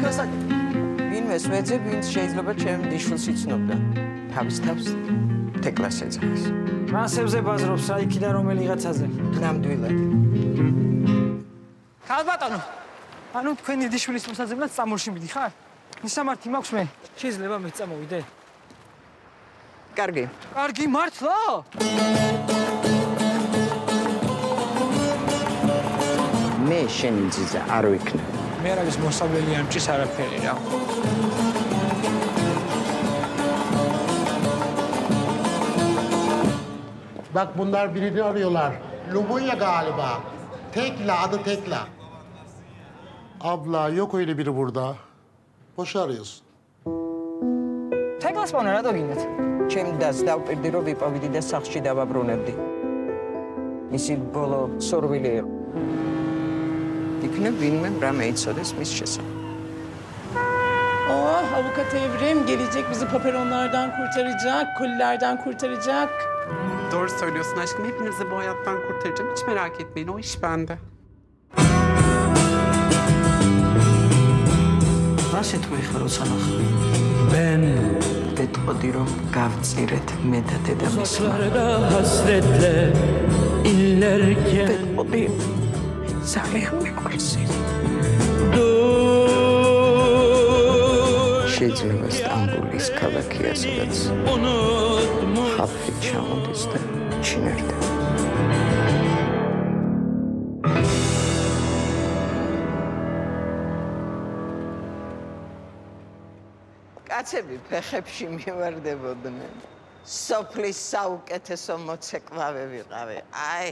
ვინმეს ვეძებ, ვინც შეიძლება ჩემ დიშვილს იცნობდა. თავის თავს თეკლას ეძახის. რასებზე ბაზრობს რა იქიდან რომელიღაცაზე? ნამდვილად. ქალბატონო, ანუ თქვენი დიშვილის მოსაძებნად წამორში მიდიხარ? მისამართი მაქვს მე. შეიძლება მე წამოვიდე? კარგი. კარგი მართლა? მე შენი ძიძა არ ვიქნებ. მე არ არის მოსავლელი ამჭის არაფერი რა. Bak bunlar birini arıyorlar. Lumunya galiba. Tekla, adı Tekla. Abla yok öyle biri burada. Boş arıyorsun. Teklას მოვნა რატო გინდათ? ჩემ დას დავპირდი რომ ვიპოვიდი და სახლში დავაბრუნებდი. მისი ბოლო სორვილი იყო. იქნებ ვინმე რამე იცოდეს მის შესახებ. Oh, avukat Evrim gelecek bizi paperonlardan kurtaracak, kolilerden kurtaracak. Doğru söylüyorsun aşkım. Hepinizi bu hayattan kurtaracağım. Hiç merak etmeyin. O iş bende. Nasıl etmeyxaro sanakh? Ben Betqodi რომ გავწირეთ მე და დედამისმა. Sokaklarda hasretle inlerken Betqodi ძალიან მიყვარს. შეიძლება სტამბულის ქალაქია, სადაც ხალხი ჩამოდის და ჩინერდება. კაცები ფეხებში მივარდებოდნენ. სოფლის საუკეთესო მოცეკვავე ვიყავი. აი.